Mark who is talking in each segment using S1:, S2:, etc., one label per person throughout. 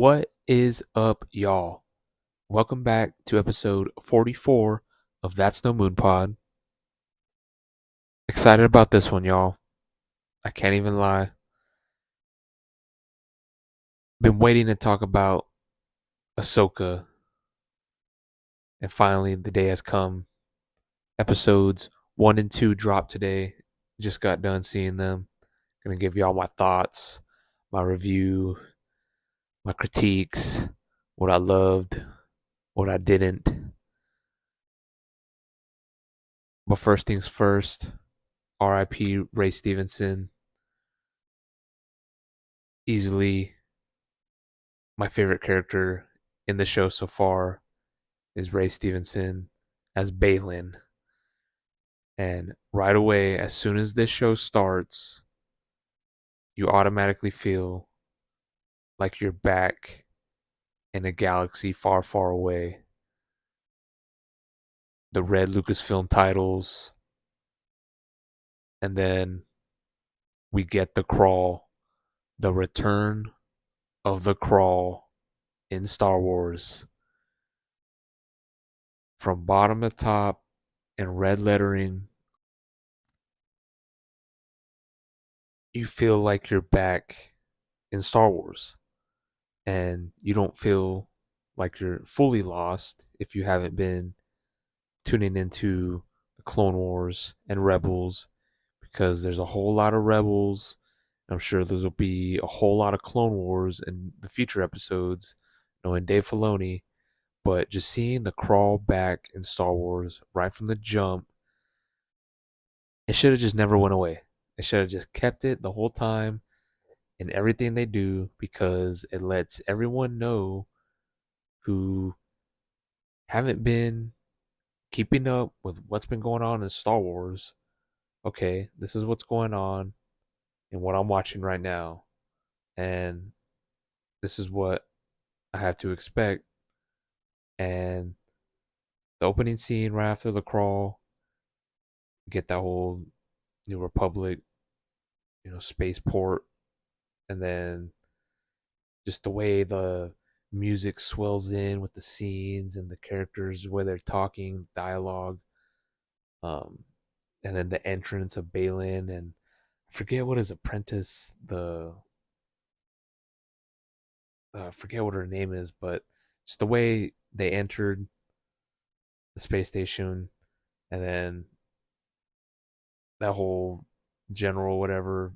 S1: What is up, y'all? Welcome back to episode 44 of That's No Moon Pod. Excited about this one, y'all. I can't even lie. Been waiting to talk about Ahsoka, and finally the day has come. Episodes 1 and 2 dropped today. Just got done seeing them. Gonna give y'all my thoughts, my review, my critiques, what I loved, what I didn't. But first things first, RIP Ray Stevenson. Easily my favorite character in the show so far is Ray Stevenson as Balin. And right away, as soon as this show starts, you automatically feel like you're back in a galaxy far, far away. The red Lucasfilm titles, and then we get the crawl, the return of the crawl in Star Wars. From bottom to top in red lettering, you feel like you're back in Star Wars. And you don't feel like you're fully lost if you haven't been tuning into the Clone Wars and Rebels, because there's a whole lot of Rebels. I'm sure there will be a whole lot of Clone Wars in the future episodes, knowing Dave Filoni. But just seeing the crawl back in Star Wars right from the jump, it should have just never went away. They should have just kept it the whole time in everything they do, because it lets everyone know who haven't been keeping up with what's been going on in Star Wars. Okay, this is what's going on and what I'm watching right now. And this is what I have to expect. And the opening scene right after the crawl, you get that whole New Republic, spaceport, and then just the way the music swells in with the scenes and the characters, where they're talking, dialogue, um, and then the entrance of Balin, and I forget what his apprentice, the I forget what her name is, but just the way they entered the space station, and then that whole general whatever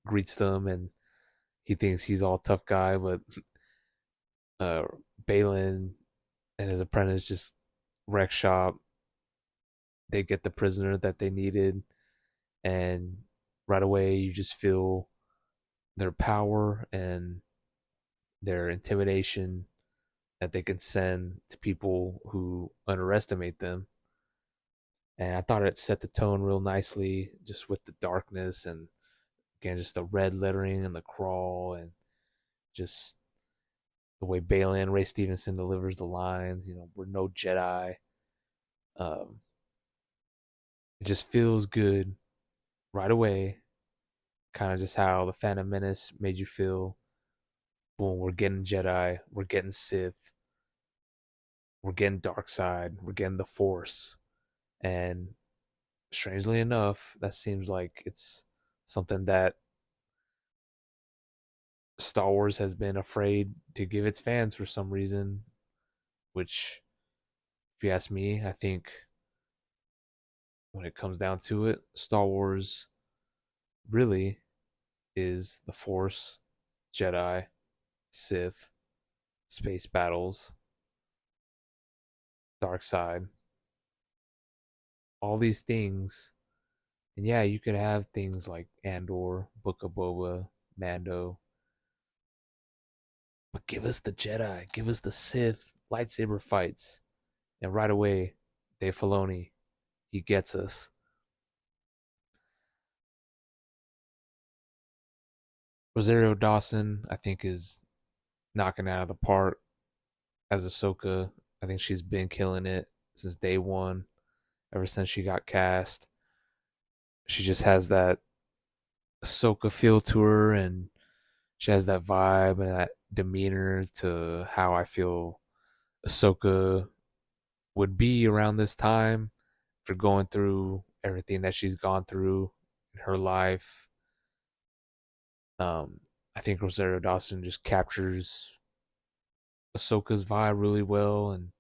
S1: greets them, and he thinks he's all tough guy, but uh, Balin and his apprentice just wreck shop. They get the prisoner that they needed, and right away you just feel their power and their intimidation that they can send to people who underestimate them. And I thought it set the tone real nicely, just with the darkness, and again just the red lettering and the crawl, and just the way Balin Ray Stevenson delivers the lines. We're no Jedi. Um, it just feels good right away. Kind of just how the Phantom Menace made you feel. Boom, we're getting Jedi, we're getting Sith, we're getting Dark Side, we're getting the Force. And strangely enough, that seems like it's something that Star Wars has been afraid to give its fans for some reason, which, if you ask me, I think when it comes down to it, Star Wars really is the Force, Jedi, Sith, space battles, dark side, all these things. And yeah, you could have things like Andor, Book of Boba, Mando, but give us the Jedi, give us the Sith lightsaber fights. And right away, Dave Filoni, he gets us. Rosario Dawson, I think, is knocking it out of the park as Ahsoka. I think she's been killing it since day one, ever since she got cast. She just has that Ahsoka feel to her, and she has that vibe and that demeanor to how I feel Ahsoka would be around this time for going through everything that she's gone through in her life. Um, I think Rosario Dawson just captures Ahsoka's vibe really well, and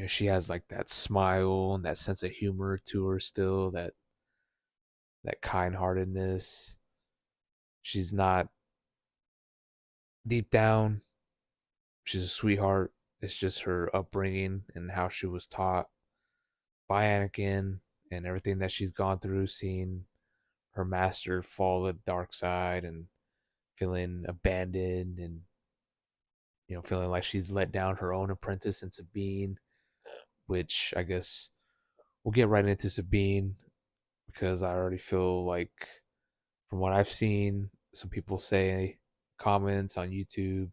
S1: she has like that smile and that sense of humor to her still, that kind-heartedness. She's not deep down. She's a sweetheart. It's just her upbringing and how she was taught by Anakin and everything that she's gone through, seeing her master fall to the dark side and feeling abandoned and feeling like she's let down her own apprentice in Sabine, which I guess we'll get right into Sabine because I already feel like from what I've seen, some people say comments on YouTube,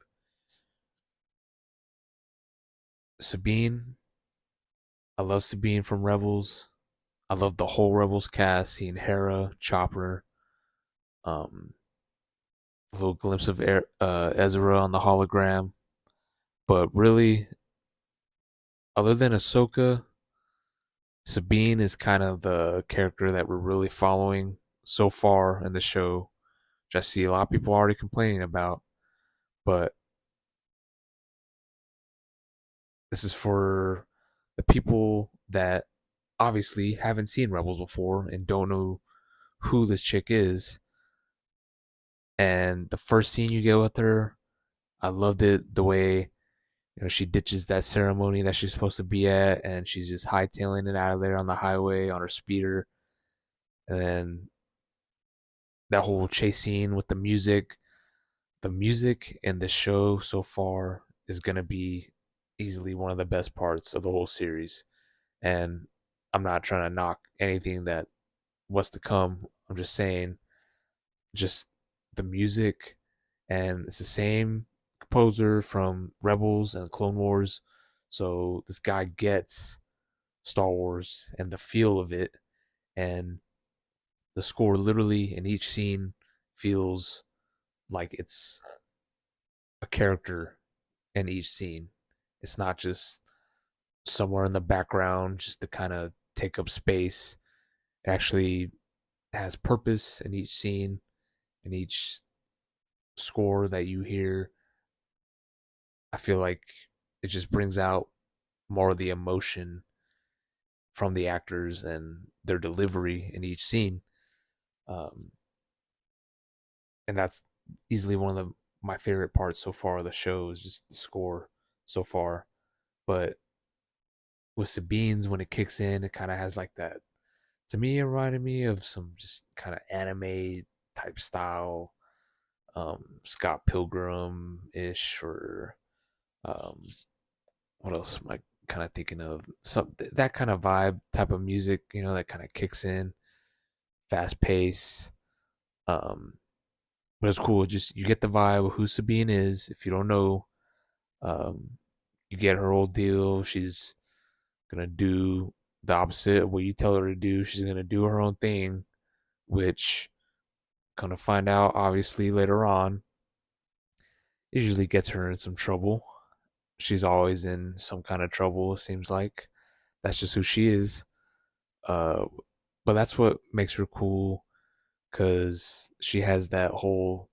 S1: Sabine. I love Sabine from Rebels. I love the whole Rebels cast, seeing Hera, Chopper, um, a little glimpse of Ezra on the hologram. But really, other than Ahsoka, Sabine is kind of the character that we're really following so far in the show, which I see a lot of people already complaining about. But this is for the people that obviously haven't seen Rebels before and don't know who this chick is. And the first scene you get with her, I loved it the way she ditches that ceremony that she's supposed to be at, and she's just hightailing it out of there on the highway on her speeder. And then that whole chase scene with the music in the show so far is gonna be easily one of the best parts of the whole series. And I'm not trying to knock anything that what's to come. I'm just saying, just the music, and it's the same composer from Rebels and Clone Wars. So this guy gets Star Wars and the feel of it, and the score literally in each scene feels like it's a character in each scene. It's not just somewhere in the background just to kind of take up space. It actually has purpose in each scene, in each score that you hear. I feel like it just brings out more of the emotion from the actors and their delivery in each scene. Um, and that's easily one of my favorite parts so far of the show is just the score so far. But with Sabine's, when it kicks in, it kind of has like that. To me, it reminded me of some just kind of anime type style, Scott Pilgrim ish, or um, what else am I kind of thinking of? Some that kind of vibe type of music, that kind of kicks in, fast pace. Um, but it's cool. Just you get the vibe of who Sabine is. If you don't know, um, you get her whole deal. She's gonna do the opposite of what you tell her to do. She's gonna do her own thing, which gonna find out obviously later on usually gets her in some trouble. She's always in some kind of trouble, it seems like. That's just who she is. Uh but that's what makes her cool because she has that whole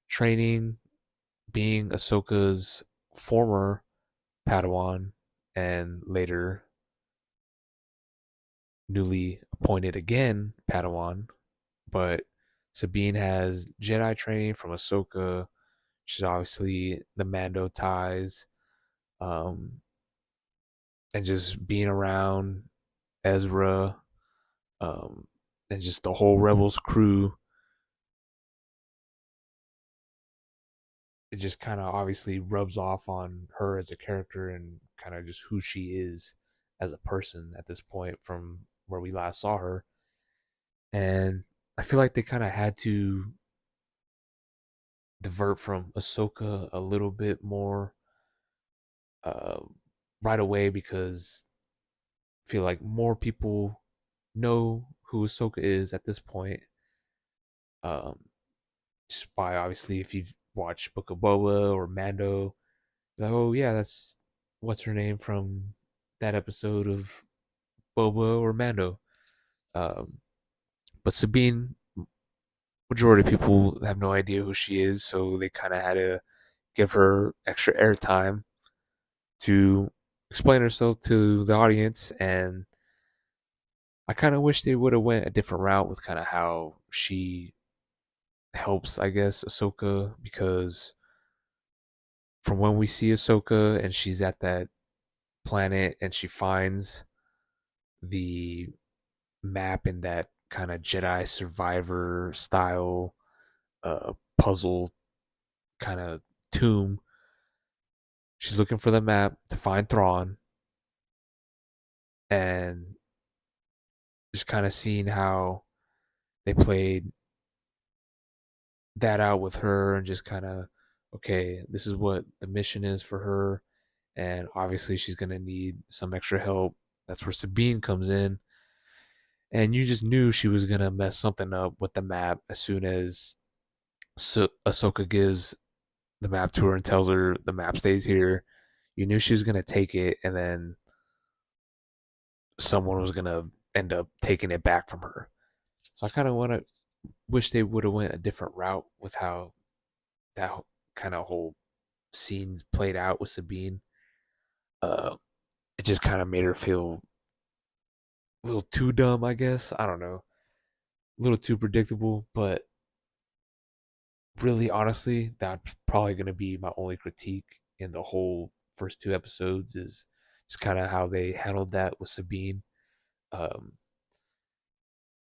S1: training being Ahsoka's former Padawan and later newly appointed again Padawan. But Sabine has Jedi training from Ahsoka. She's obviously the Mando ties, um, and just being around Ezra, um, and just the whole Rebels crew. It just kind of obviously rubs off on her as a character and kind of just who she is as a person at this point from where we last saw her. And I feel like they kind of had to divert from Ahsoka a little bit more uh, right away because I feel like more people know who Ahsoka is at this point. Um, just by obviously, if you've watch Book of Boba or Mando, like, oh yeah, that's what's her name from that episode of Boba or Mando. Um, but Sabine, majority of people have no idea who she is, so they kind of had to give her extra airtime to explain herself to the audience. And I kind of wish they would have went a different route with kind of how she helps, I guess, Ahsoka, because from when we see Ahsoka and she's at that planet and she finds the map in that kind of Jedi Survivor style puzzle kind of tomb. She's looking for the map to find Thrawn, and just kind of seeing how they played that out with her, and just kind of, okay, this is what the mission is for her, and obviously she's gonna need some extra help. That's where Sabine comes in, and you just knew she was gonna mess something up with the map as soon as Ahsoka gives the map to her and tells her the map stays here. You knew she was gonna take it, and then someone was gonna end up taking it back from her. So I kind of want to wish they would have went a different route with how that kind of whole scenes played out with Sabine. Uh, it just kind of made her feel a little too dumb, I guess. I don't know, a little too predictable. But really, honestly, that's probably going to be my only critique in the whole first two episodes is just kind of how they handled that with Sabine. Um,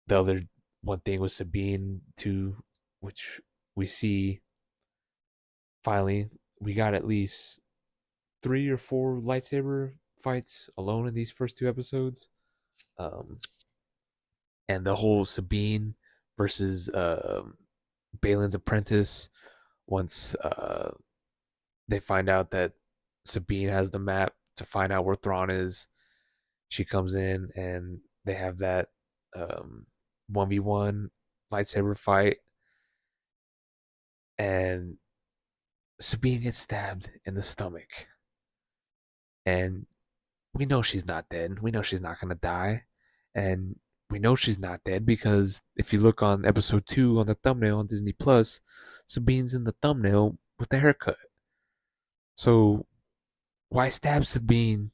S1: the other one thing with Sabine too, which we see finally, we got at least 3 or 4 lightsaber fights alone in these first two episodes. Um, and the whole Sabine versus Balin's apprentice. Once they find out that Sabine has the map to find out where Thrawn is, she comes in and they have that 1v1 lightsaber fight, and Sabine gets stabbed in the stomach, and we know she's not dead. We know she's not gonna die, and we know she's not dead because if you look on episode 2 on the thumbnail on Disney Plus, Sabine's in the thumbnail with the haircut. So why stab Sabine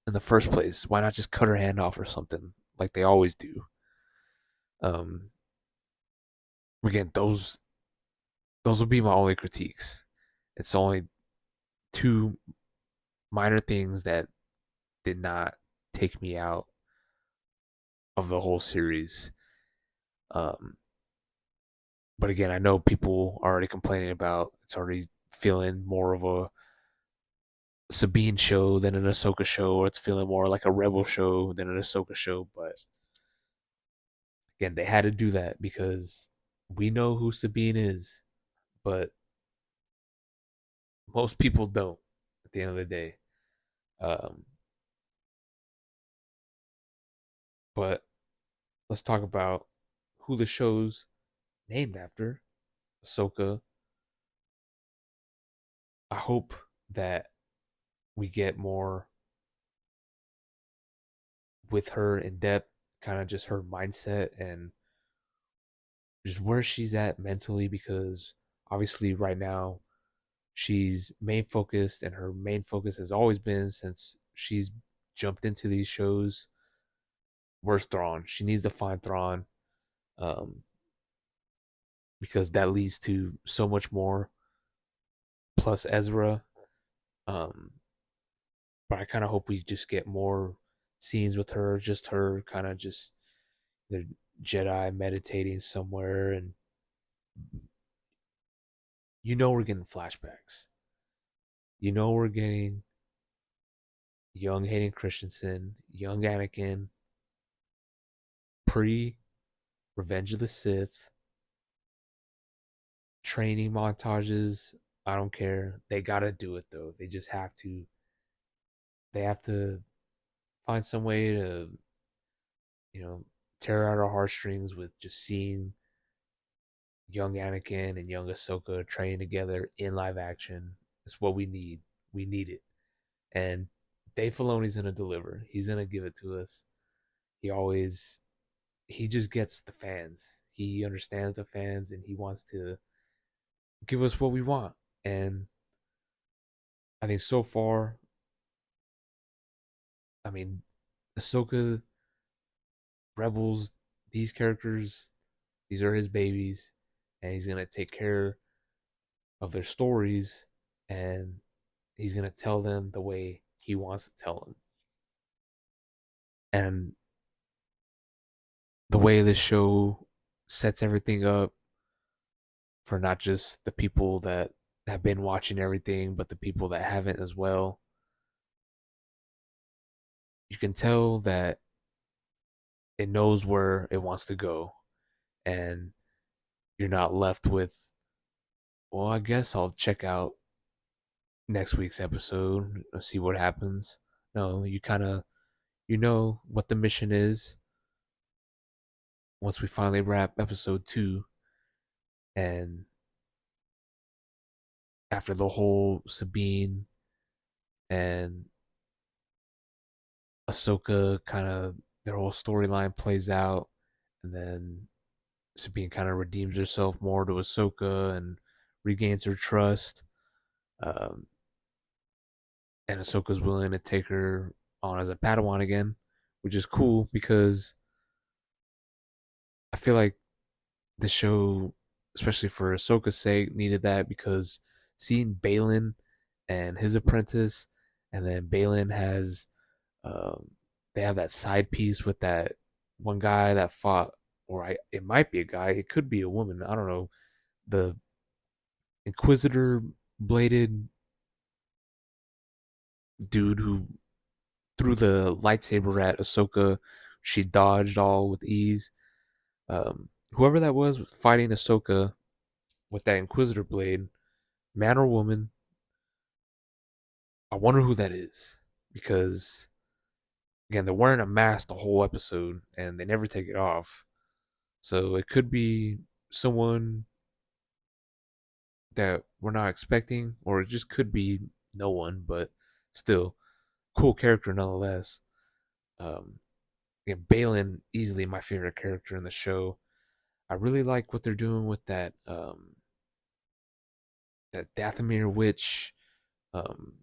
S1: in the first place? Why not just cut her hand off or something like they always do? Um, again, those will be my only critiques. It's only two minor things that did not take me out of the whole series. Um, but again, I know people are already complaining about it's already feeling more of a Sabine show than an Ahsoka show, or it's feeling more like a Rebel show than an Ahsoka show. But again, they had to do that because we know who Sabine is, but most people don't at the end of the day. Um, but let's talk about who the show's named after, Ahsoka. I hope that we get more with her in depth, kind of just her mindset and just where she's at mentally, because obviously right now she's main focused, and her main focus has always been since she's jumped into these shows. Where's Thrawn? She needs to find Thrawn, um, because that leads to so much more. Plus Ezra, um, but I kind of hope we just get more scenes with her, just her kind of just the Jedi meditating somewhere, and we're getting flashbacks. We're getting young Hayden Christensen, young Anakin, pre Revenge of the Sith, training montages. I don't care. They gotta do it though. They just have to. They have to find some way to, you know, tear out our heartstrings with just seeing young Anakin and young Ahsoka training together in live action. It's what we need. We need it. And Dave Filoni's gonna deliver. He's gonna give it to us. He always he just gets the fans. He understands the fans and he wants to give us what we want. And I think so far, I mean, Ahsoka, Rebels, these characters, these are his babies, and he's gonna take care of their stories, and he's gonna tell them the way he wants to tell them. And the way this show sets everything up for not just the people that have been watching everything, but the people that haven't as well. You can tell that it knows where it wants to go, and you're not left with, well, I guess I'll check out next week's episode, see what happens. No, you kind of you know what the mission is once we finally wrap episode 2, and after the whole Sabine and Ahsoka kind of their whole storyline plays out, and then Sabine kind of redeems herself more to Ahsoka and regains her trust. Um, and Ahsoka's willing to take her on as a Padawan again, which is cool because I feel like the show, especially for Ahsoka's sake, needed that because seeing Balin and his apprentice, and then Balin has, um, they have that side piece with that one guy that fought, or it might be a guy, it could be a woman, I don't know, the Inquisitor bladed dude who threw the lightsaber at Ahsoka. She dodged all with ease. Whoever that was fighting Ahsoka with that Inquisitor blade, man or woman, I wonder who that is because again they're wearing a mask the whole episode and they never take it off. So it could be someone that we're not expecting, or it just could be no one. But still, cool character nonetheless. Um, Again, Balin easily my favorite character in the show. I really like what they're doing with that Dathomir witch. Um,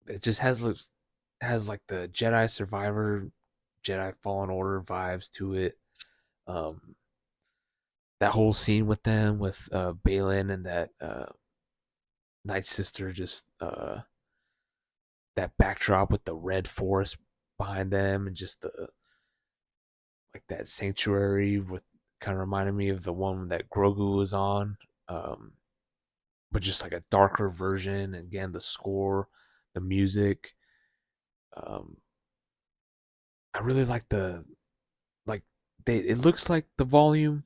S1: it just has like the Jedi Survivor, Jedi Fallen Order vibes to it. Um, that whole scene with them with Balin and that Night Sister, just that backdrop with the red forest behind them, and just the like that sanctuary with kind of reminded me of the one that Grogu was on. Um, but just like a darker version. And again, the score, the music. Um, I really like like they. It looks like the volume.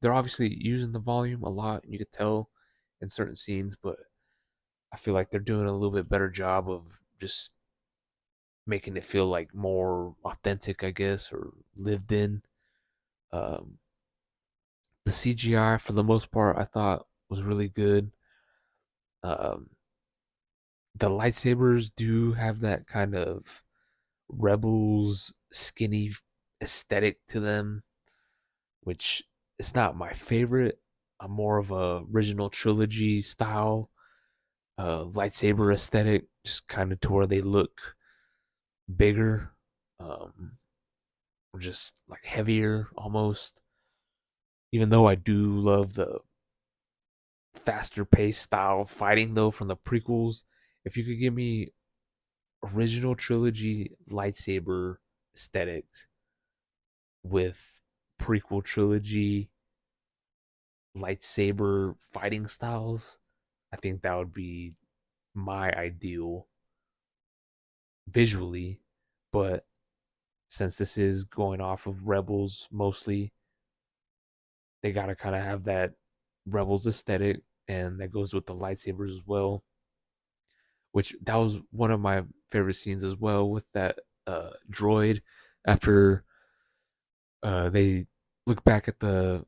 S1: They're obviously using the volume a lot. You could tell in certain scenes, but I feel like they're doing a little bit better job of just making it feel like more authentic, I guess, or lived in. Um, the CGI for the most part, I thought was really good. Um, the lightsabers do have that kind of rebels skinny aesthetic to them, which is not my favorite. I'm more of a original trilogy style lightsaber aesthetic, just kind of to where they look bigger, or just like heavier almost. Even though I do love the faster paced style fighting though from the prequels, if you could give me original trilogy lightsaber aesthetics with prequel trilogy lightsaber fighting styles, I think that would be my ideal visually. But since this is going off of Rebels mostly, they got to kind of have that Rebels aesthetic, and that goes with the lightsabers as well. Which that was one of my favorite scenes as well with that droid after they look back at the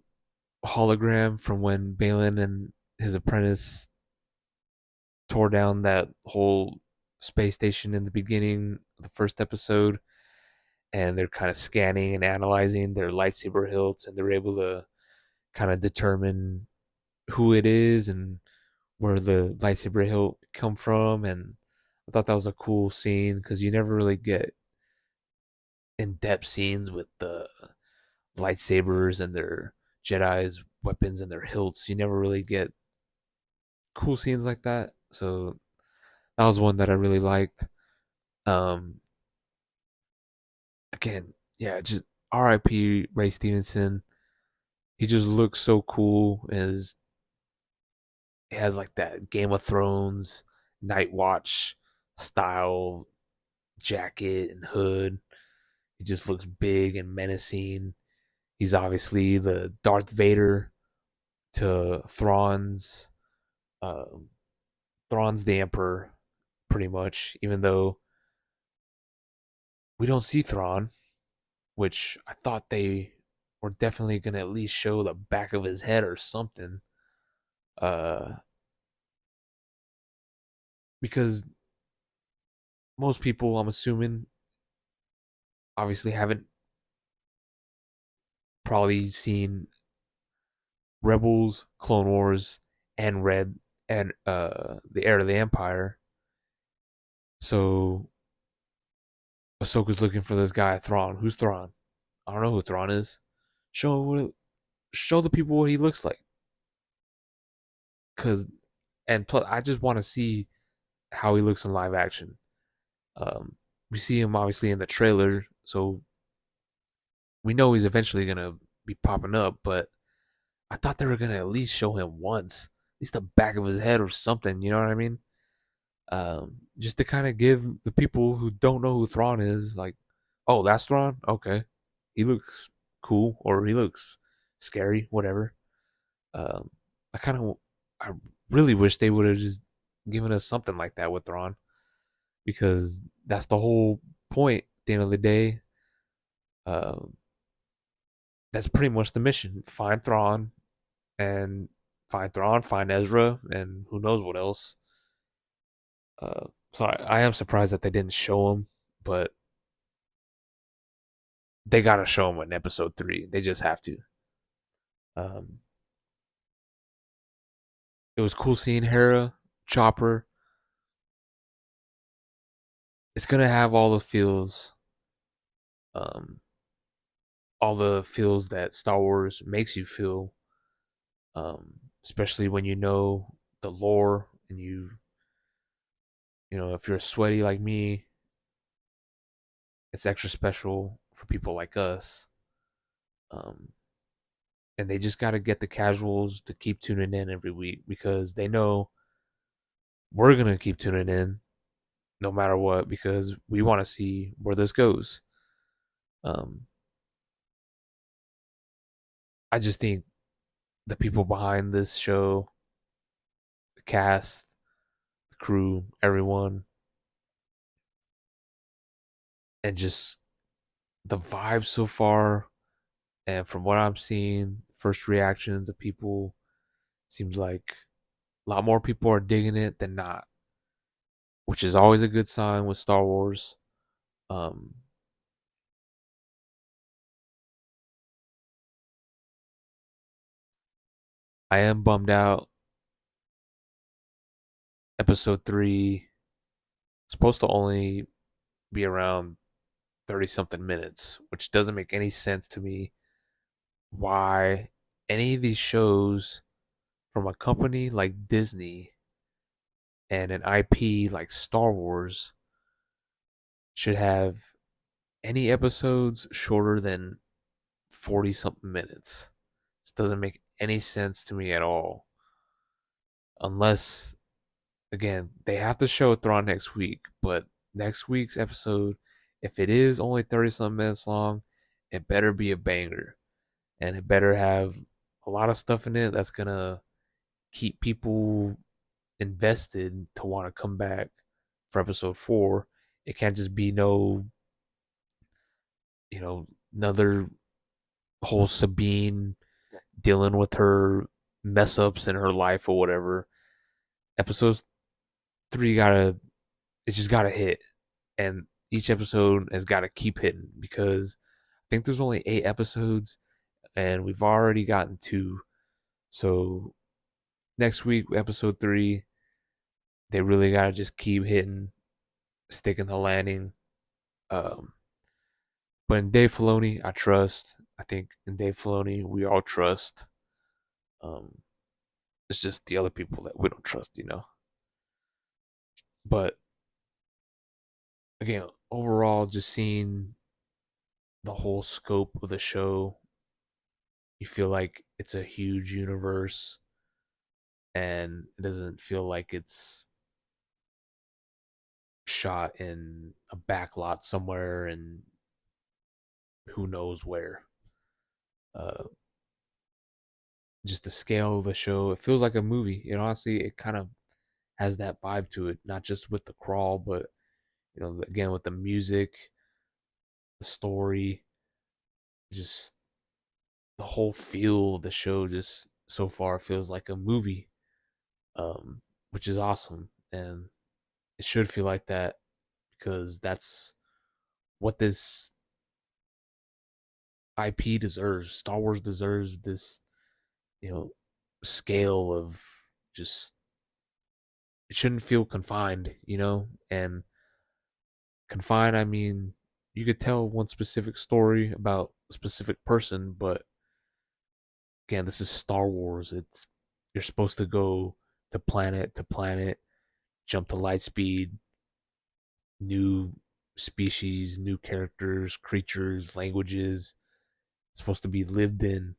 S1: hologram from when Balin and his apprentice tore down that whole space station in the beginning of the first episode, and they're kind of scanning and analyzing their lightsaber hilts, and they're able to kind of determine who it is and where the lightsaber hilt come from. And I thought that was a cool scene because you never really get in-depth scenes with the lightsabers and their Jedi's weapons and their hilts. You never really get cool scenes like that. So that was one that I really liked. Um, Again, yeah, just R.I.P. Ray Stevenson. He just looks so cool. As he has like that Game of Thrones Night Watch style jacket and hood. He just looks big and menacing. He's obviously the Darth Vader to um, Thrawn's the Emperor, pretty much. Even though we don't see Thrawn, which I thought they were definitely gonna at least show the back of his head or something. Uh, because most people, I'm assuming, obviously haven't probably seen Rebels, Clone Wars, and Red and the Heir to the Empire. So Ahsoka's looking for this guy Thrawn. Who's Thrawn? I don't know who Thrawn is. Show show the people what he looks like. Cause and plus, I just want to see how he looks in live action. We see him obviously in the trailer, so we know he's eventually gonna be popping up. But I thought they were gonna at least show him once, at least the back of his head or something. You know what I mean? Just to kind of give the people who don't know who Thrawn is, like, oh, that's Thrawn. Okay, he looks cool or he looks scary, whatever. Um, I kind of, I really wish they would have just given us something like that with Thrawn, because that's the whole point. At the end of the day, um, that's pretty much the mission: and find Thrawn, find Ezra, and who knows what else. So I am surprised that they didn't show him, but they gotta show him in episode 3. They just have to. Um, it was cool seeing Hera, Chopper. It's gonna have um, all the feels that Star Wars makes you feel, especially when you know the lore and you know, if you're sweaty like me, it's extra special for people like us. Um, and they just got to get the casuals to keep tuning in every week because they know we're going to keep tuning in no matter what because we want to see where this goes. Um, I just think the people behind this show, the cast, the crew, everyone, and just the vibe so far, and from what I'm seeing, first reactions of people seems like a lot more people are digging it than not, which is always a good sign with Star Wars. Um, I am bummed out. Episode 3 is supposed to only be around 30 something minutes, which doesn't make any sense to me why any of these shows from a company like Disney and an IP like Star Wars should have any episodes shorter than 40 something minutes. This doesn't make any sense to me at all. Unless, again, they have to show Thrawn next week, but next week's episode, if it is only 30 something minutes long, it better be a banger. And it better have a lot of stuff in it that's going to keep people invested to want to come back for episode 4. It can't just be no, you know, another whole Sabine dealing with her mess ups in her life or whatever. Episode three gotta it's just gotta hit, and each episode has got to keep hitting because I think there's only 8 episodes, and we've already gotten two. So next week, episode three, they really gotta just keep hitting, sticking the landing. Um, but in Dave Filoni, I trust. I think in Dave Filoni, we all trust. Um, it's just the other people that we don't trust, you know. But again, overall, just seeing the whole scope of the show, you feel like it's a huge universe, and it doesn't feel like it's shot in a back lot somewhere and who knows where. Uh, just the scale of the show, it feels like a movie. You know, honestly, it kind of has that vibe to it, not just with the crawl, but again with the music, the story, just the whole feel of the show. Just so far feels like a movie, which is awesome, and it should feel like that because that's what this IP deserves. Star Wars deserves this, you know, scale of just it shouldn't feel confined, and confined I mean you could tell one specific story about a specific person, but again, this is Star Wars. It's you're supposed to go to planet, jump to light speed, new species, new characters, creatures, languages. It's supposed to be lived in,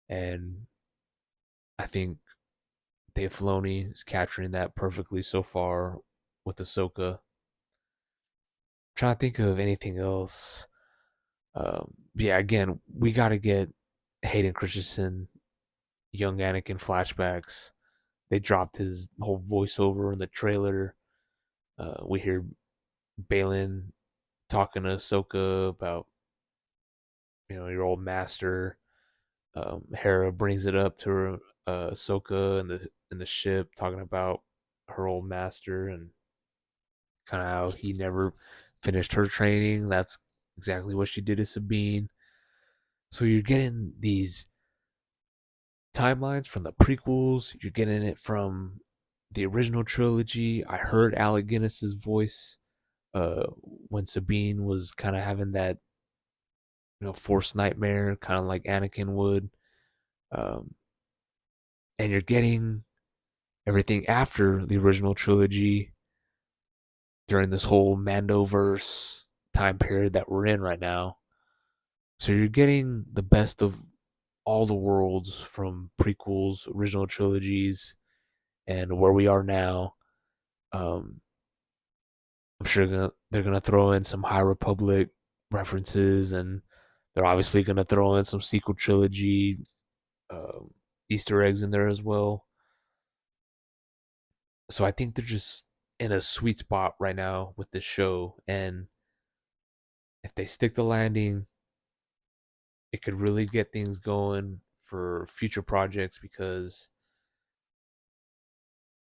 S1: and I think Dave Filoni is capturing that perfectly so far with Ahsoka. I'm trying to think of anything else. Yeah, again, we got to get Hayden Christensen, young Anakin flashbacks. They dropped his whole voiceover in the trailer. We hear Balin talking to Ahsoka about your old master. Hera brings it up to her, Ahsoka in the ship, talking about her old master and kind of how he never finished her training. That's exactly what she did to Sabine. So you're getting these timelines from the prequels. You're getting it from the original trilogy. I heard Alec Guinness's voice when Sabine was kind of having that forced nightmare, kind of like Anakin would. Um, and you're getting everything after the original trilogy during this whole Mandoverse time period that we're in right now. So you're getting the best of all the worlds from prequels, original trilogies, and where we are now. Um, I'm sure they're gonna throw in some High Republic references, and they're obviously gonna throw in some sequel trilogy Easter eggs in there as well. So I think they're just in a sweet spot right now with this show, and if they stick the landing, it could really get things going for future projects because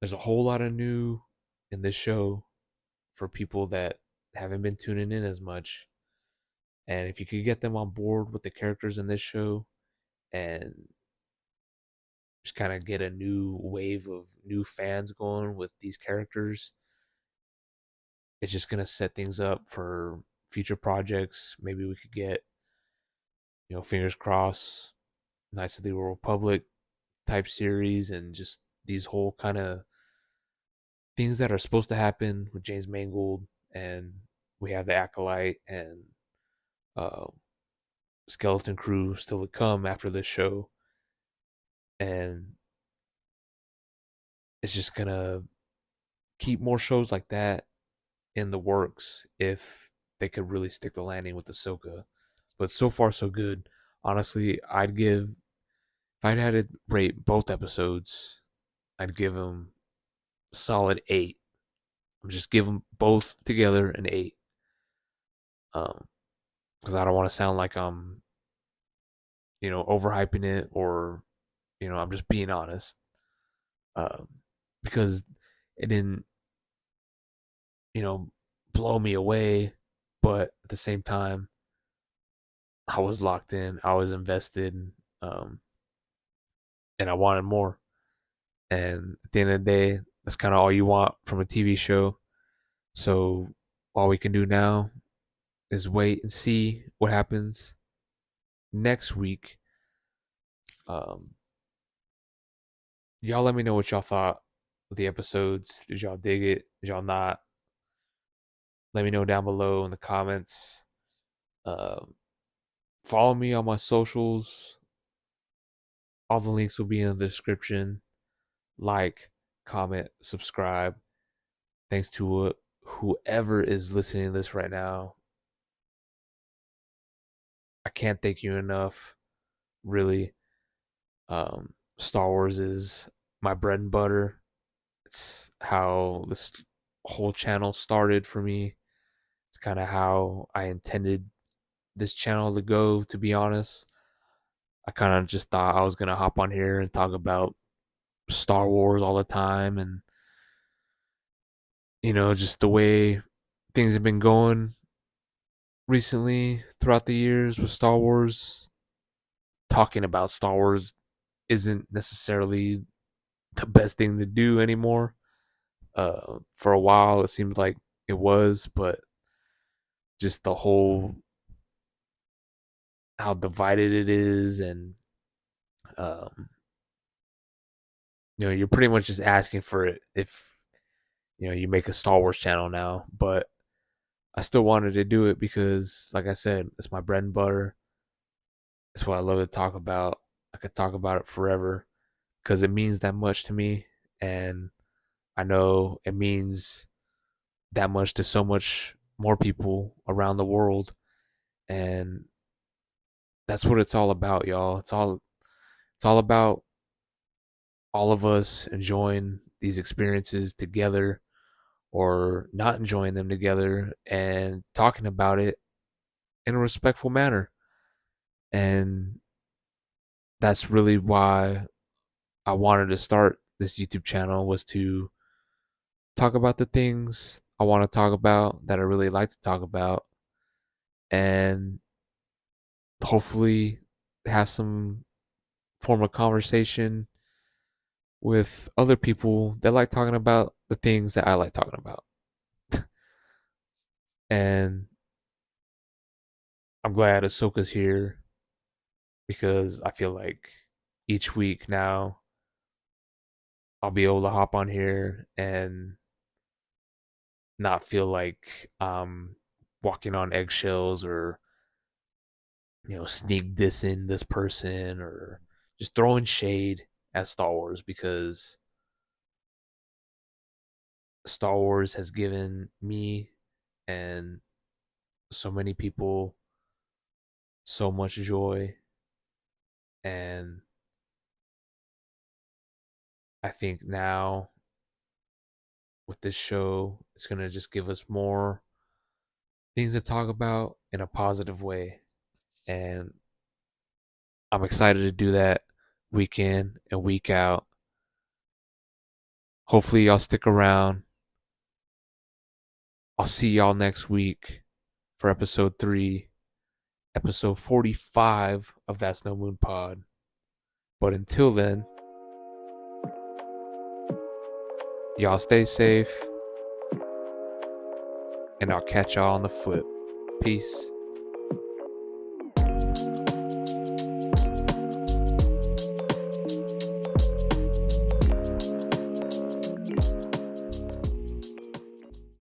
S1: there's a whole lot of new in this show for people that haven't been tuning in as much. And if you could get them on board with the characters in this show and just kind of get a new wave of new fans going with these characters, it's just going to set things up for future projects. Maybe we could get, fingers crossed, Knights of the Old Republic type series and just these whole kind of things that are supposed to happen with James Mangold, and we have the Acolyte and uh, Skeleton Crew still to come after this show, and it's just gonna keep more shows like that in the works if they could really stick the landing with Ahsoka. But so far so good. Honestly, if I'd had to rate both episodes, I'd give them a solid 8. I'm just give them both together an 8. Because I don't want to sound like I'm overhyping it, or I'm just being honest. Um, because it didn't, you know, blow me away, but at the same time, I was locked in, I was invested, um, and I wanted more. And at the end of the day, that's kind of all you want from a TV show. So all we can do now is wait and see what happens next week. Um, y'all let me know what y'all thought of the episodes. Did y'all dig it? Did y'all not? Let me know down below in the comments. Um, follow me on my socials. All the links will be in the description. Like, comment, subscribe. Thanks to whoever is listening to this right now. I can't thank you enough. Really, Star Wars is my bread and butter. It's how this whole channel started for me. It's kind of how I intended this channel to go, to be honest. I kind of just thought I was going to hop on here and talk about Star Wars all the time, and just the way things have been going recently throughout the years with Star Wars. Talking about Star Wars isn't necessarily the best thing to do anymore. For a while, it seemed like it was, but just the whole how divided it is, and um, you're pretty much just asking for it if you make a Star Wars channel now. But I still wanted to do it because, like I said, it's my bread and butter. It's what I love to talk about. I could talk about it forever because it means that much to me, and I know it means that much to so much more people around the world. And that's what it's all about, y'all. It's all about all of us enjoying these experiences together, or not enjoying them together, and talking about it in a respectful manner. And that's really why I wanted to start this YouTube channel, was to talk about the things I want to talk about, that I really like to talk about, and hopefully have some form of conversation with other people that like talking about the things that I like talking about. And I'm glad Ahsoka's here, because I feel like each week now I'll be able to hop on here and not feel like I'm walking on eggshells, or sneak dissing this person, or just throwing shade at Star Wars, because Star Wars has given me and so many people so much joy. And I think now with this show, it's going to just give us more things to talk about in a positive way. And I'm excited to do that week in and week out. Hopefully, y'all stick around. I'll see y'all next week for episode 3, episode 45 of That's No Moon Pod. But until then, y'all stay safe, and I'll catch y'all on the flip. Peace.